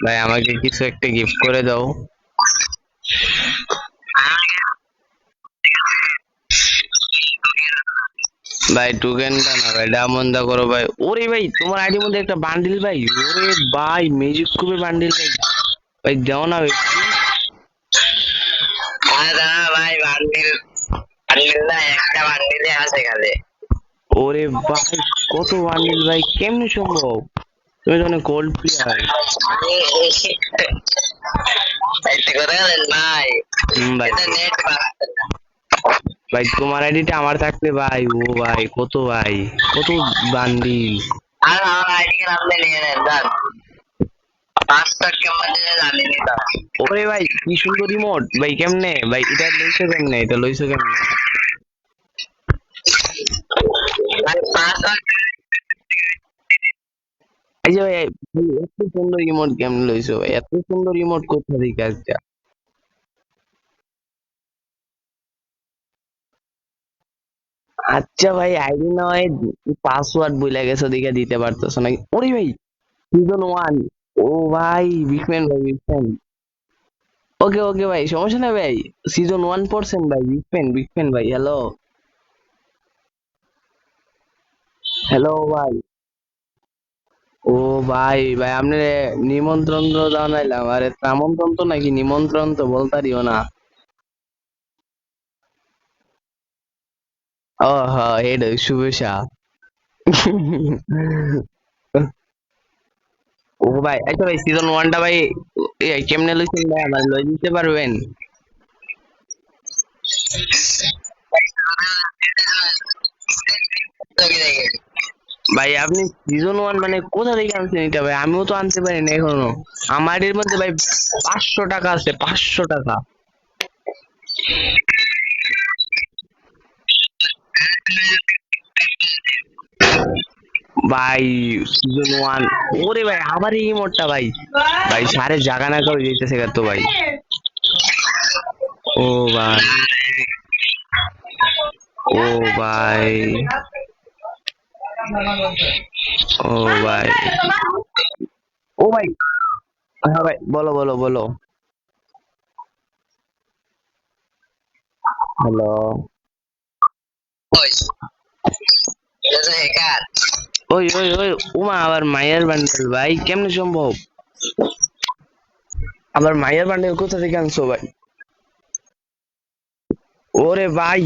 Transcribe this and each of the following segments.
ভাই আমাকে কিছু একটা গিফট করে দাও। ভাই টুকেনটা না ভাই, ডায়মন্ডটা করো ভাই। ওরে ভাই তোমার আইডির মধ্যে একটা বান্ডিল ভাই, ওরে ভাই ম্যাজিক কিউবের বান্ডিল ভাই। ভাই দাও না ভাই। আরে দাঁড়া ভাই, বান্ডিল বান্ডিল না, একটা বান্ডিলে আছে খালি। ওরে ভাই কত বান্ডিল ভাই, কেমনে সম্ভব? তুমি তো অনেক গোল্ড প্লেয়ার। এতে করে গেলেন ভাই, ভাই এটা নেট পাচ্ছে না। ভাই তোমার আইডিটা আমার থাকলে ভাই, ও ভাই কত ভাই, কত বান্ডিল। আর আমার আইডি কার্ড আপনি নিয়ে নেন যান, 5 টাকা মধ্যে জানি নিতাম। ওরে ভাই কি সুন্দর রিমোট ভাই, কেমনে ভাই এটা লইছো, কেমনে এটা লইছো কেমনে? ভাই 5 টাকা। এই যে ভাই এত সুন্দর রিমোট কেমনে লইছো ভাই, এত সুন্দর রিমোট কোথা থেকে আসছে? আচ্ছা ভাই আইডি নয়, পাসওয়ার্ড ভুলে গেছো দিকে দিতে পারতেছো না। ওরে ভাই সিজন ওয়ান, ও ভাই বিগম্যান ভাই, বিগম্যান। ওকে ওকে ভাই সমস্যা নাই ভাই, সিজন ওয়ান পড়ছেন ভাই, বিগম্যান বিগম্যান ভাই। হ্যালো হ্যালো ভাই। ও ভাই ভাই আপনি নিমন্ত্রণ তো জানাইলাম, আরে আমন্ত্রণ তো নাকি নিমন্ত্রণ তো বলতারিও না। ও হ্যাঁ এটা শুভেচ্ছা। ও ভাই আচ্ছা ভাই সিজন ওয়ানটা ভাই কেমনে লইছেন ভাই, আমার লই দিতে পারবেন? ভাই আপনি সিজন ওয়ান মানে কোথা থেকে আনছেন এটা ভাই, আমিও তো আনতে পারি না এখনো। আমার এর মধ্যে ভাই 500 টাকা আছে, 500 টাকা। ভাই সিজন ওয়ান, ওরে ভাই আমার এই মোডটা ভাই, ভাই সারে জাগা না কাউ যেতেছে তো ভাই। ও ভাই, ও ভাই, ও ভাই, ও ভাই, হ্যাঁ ভাই বলো বলো বলো। হ্যালো। ওই এটা তো হ্যাকার। ওই ওই ওই উমা আবার মায়ের বান্ডেল ভাই, কেমনে সম্ভব? আবার মায়ের বান্ডেল কোথা থেকে আনছো ভাই? ওরে ভাই,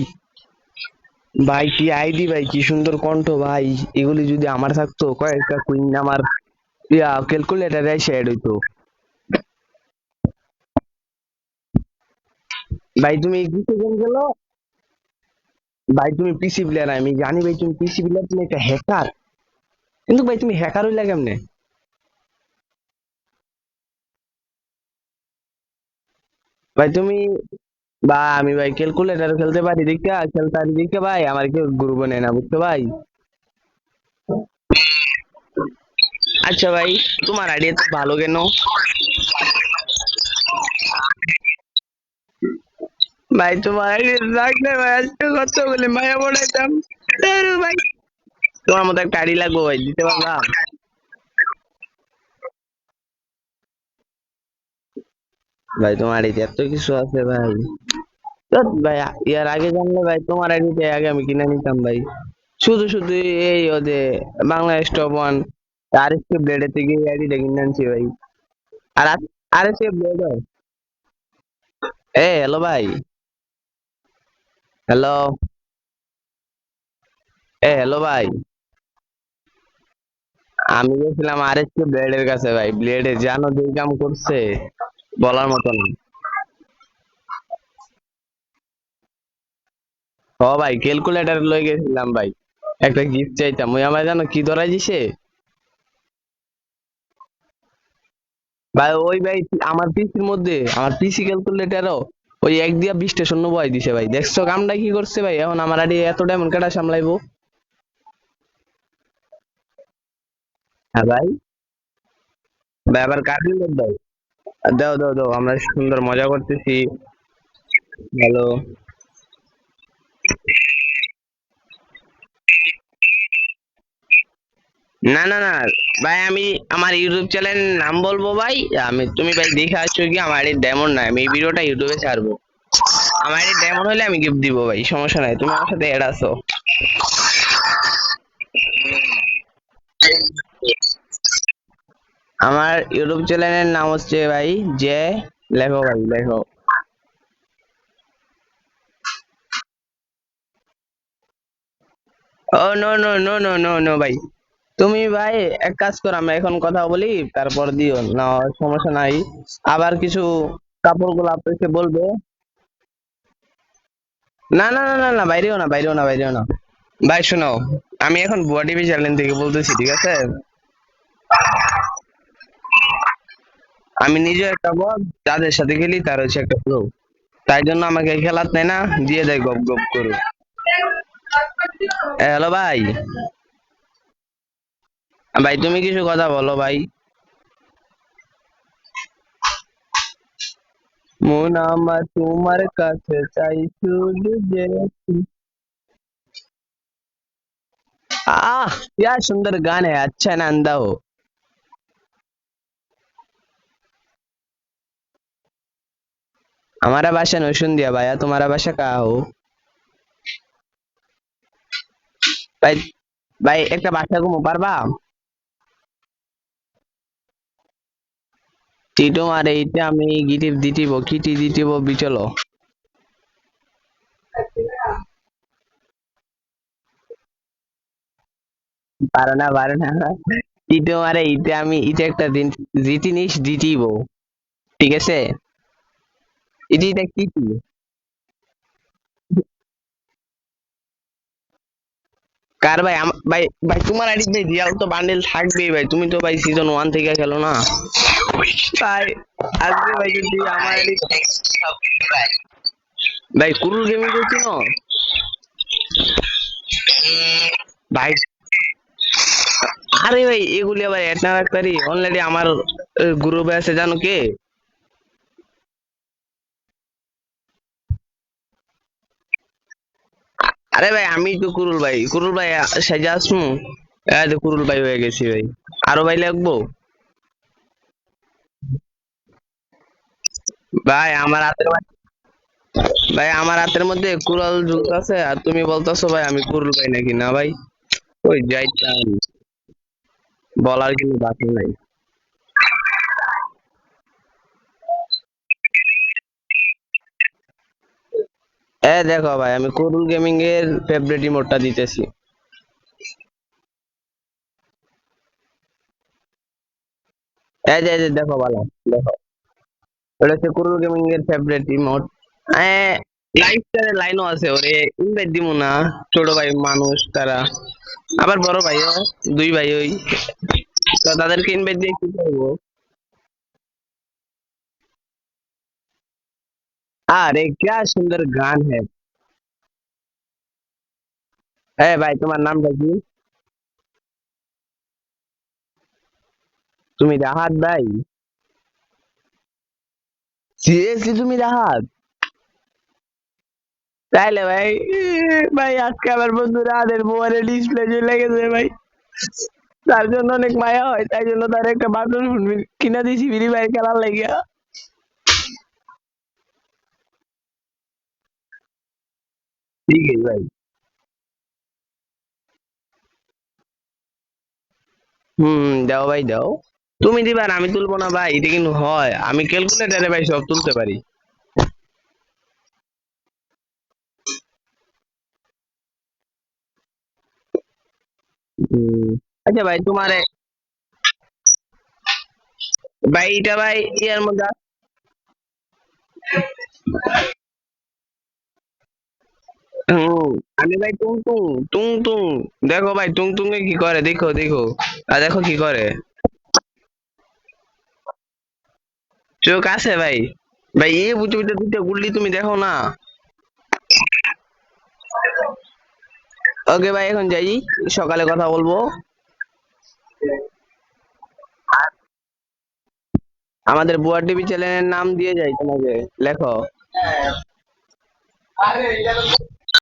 ভাই কি আইডি ভাই, কি সুন্দর কণ্ঠ ভাই। এগুলি যদি আমার থাকতো কয়েকটা কুইন আমার ক্যালকুলেটারে শেয়ার হইতো। ভাই তুমি কিসে গেম খেলো? ভাই তুমি পিসি প্লেয়ার, আমি জানি ভাই তুমি পিসি প্লেয়ার, তুমি একটা হ্যাকার। কিন্তু ভাই তুমি হ্যাকার হইলা কেমনে? ভাই তুমি, বা আমি ভাই ক্যালকুলেটর খেলতে পারি দেখে, খেলতে পারি দেখে ভাই আমার কেউ গ্রুপে নেয় না বুঝছো ভাই। আচ্ছা ভাই তোমার আইডিয়া তো ভালো কেন? ভাই তোমার আইডিয়া রাখলে ভাই আজকে কত বলে মায়া পড়াইতাম। ধুর ভাই তোমার মতো একটা আইডি লাগবো ভাই, দিতে পারবা? ভাই তোমার আইডিতে এত কিছু আছে ভাই। ধ্যাৎ ভাই, ইয়ার আগে জানলে ভাই তোমার আইডিতে আগে আমি কিনে নিতাম ভাই। শুধু শুধু এই ওদের বাংলাদেশ টপ ওয়ান আর এস কে ব্লেডের থেকে এই আইডিটা কিনে আনছি ভাই। আর আর এস কে ব্লেড, এ হ্যালো ভাই, হ্যালো, এ হ্যালো ভাই। আমি গেছিলাম আর এস কে ব্লেডের কাছে ভাই, ব্লেডে জানো যেই কাম করছে বলার মতো না। ও ভাই ক্যালকুলেটর লয়ে গেছিলাম ভাই, একটা গিফট চাইতাম, ওই আমার জানো কি ধরাই দিছে ভাই, ওই ভাই আমার পিসির মধ্যে, আমার পিসি ক্যালকুলেটরও ওই 1 দিয়া 20টা শূন্য বয় দিছে ভাই, দেখছো কামটা কি করছে ভাই? এখন আমার আড়ি এত ডায়মন্ড কাটা সামলাইবো? হ্যাঁ ভাই, ভাই আবার কার্টুন দাও, দাও দাও দাও, আমরা সুন্দর মজা করতেছি। হ্যালো। না না না, ভাই আমি আমার ইউটিউব চ্যানেল নাম বলবো ভাই। তুমি ভাই দেখে আসছো কি আমার এই ডেমন না, আমি এই ভিডিওটা ইউটিউবে ছাড়বো। আমার এই ডেমন হলে আমি গিফট দিব ভাই, সমস্যা নাই, তুমি আমার সাথে অ্যাড আছো। আমার ইউটিউব চ্যানেলের নাম হচ্ছে ভাই যে, লেখো ভাই লেখো। Oh no no no no no no ভাই, তুমি ভাই এক কাজ করো, আমরা এখন কথা বলি তারপর দিও না, সমস্যা নাই। আবার কিছু কাপড়গুলো আপনাকে বলবো। না না না না না, বাইরেও না বাইরেও না বাইরেও না। ভাই শোনো, আমি এখন বুয়া টিভি চ্যানেল থেকে বলতেছি, ঠিক আছে? আমি নিজে একটা বল, যাদের সাথে খেলি তার হচ্ছে একটা প্রো, তাই জন্য আমাকে খেলাত নেয় না, দিয়ে দেয় গপ গপ করে। হ্যালো ভাই, ভাই তুমি কিছু কথা বলো ভাই। মন আমার তোমার কাছে চাই শুধু যে। आह क्या सुंदर गान है, अच्छा ना अंदा हो। हमारा भाषा नौशुन दिया भाया, तुम्हारा भाषा कहाँ हो? भाई भाई একটা ভাষা কমো পারবা? টিটো মারে এইটা আমি গিটিভ দিটিব কিটি দিটিব বিচলো। পারে না টিটো মারে এইটা আমি এটা একটা দিন জিনিস দিটিব, ঠিক আছে? এটা কিটি। কার ভাই ভাই ভাই তোমার আইডি ভাই রিয়াল তো বান্ডেল থাকবেই ভাই, তুমি তো ভাই সিজন 1 থেকে খেলো না ভাই। আজকে ভাই যদি আমার ভাই আইডি, সব কিছু ভাই। ভাই কুরুল গেমিং করছি না ভাই। আরে ভাই এগুলি আবার এড না রাখতে পারি, অলরেডি আমার গ্রুপে আছে জানো কে? আরে ভাই আমি তো কুরুল ভাই, কুরুল ভাই সাজা আসমু। এই তো কুরুল ভাই হয়ে গেছি ভাই, আরো ভাই লাগবো? ভাই আমার হাতের ভাই আমার হাতের মধ্যে কুড়াল ঝুলতেছে আর তুমি বলতেছো ভাই আমি কুরুল ভাই নাকি, না ভাই ওই যাইতাম, বলার কিন্তু বাকি নাই। এ দেখো ভাই আমি কুরুল গেমিং এর ফেভারিট ইমোটটা দিতেছি। এই যে দেখো ভালো, দেখো এটা হচ্ছে কুরুল গেমিং এর ফেভারিট ইমোট। লাইফ স্টাইলের লাইনও আছে ওরে, ইনভাইট দিমু না, ছোট ভাই মানুষ তারা, আবার বড় ভাইও, দুই ভাই ওই, তো তাদেরকে ইনভাইট দিয়ে কি করবো? আরে क्या সুন্দর গান है। হ্যাঁ ভাই তোমার নামটা কি? তুমি রাহাত ভাই? সিরিয়াসলি তুমি রাহাত? তাইলে ভাই ভাই আজকে আমার বন্ধু রাহাতের মোবাইলে ডিসপ্লে চলে গেছে ভাই, তার জন্য অনেক মায়া হয়, তাই জন্য তার একটা বাটন ফোন কিনা দিছি ফ্রি ফায়ার খেলার লাগিয়া। ঠিক আছে ভাই। দাও ভাই দাও। তুমি দিবা আর আমি তুলবো না ভাই, এটা কিন্তু হয়, আমি ক্যালকুলেটারে ভাই সব তুলতে পারি। হুম, আচ্ছা ভাই তোমারে, ভাই এটা ভাই ইয়ার মধ্যে হুম, আমি ভাই টুং টুং টুং টুং, দেখো ভাই টুং টুং এ কি করে, দেখো দেখো, আর দেখো কি করে, চোখ আছে ভাই। ভাই এ বুঝতে বুঝতে দুইটা গুল্লি তুমি দেখো না। ওকে ভাই এখন যাই, সকালে কথা বলবো। আমাদের বুয়া টিভি চ্যানেলের নাম দিয়ে যাই তোমাকে, লেখো।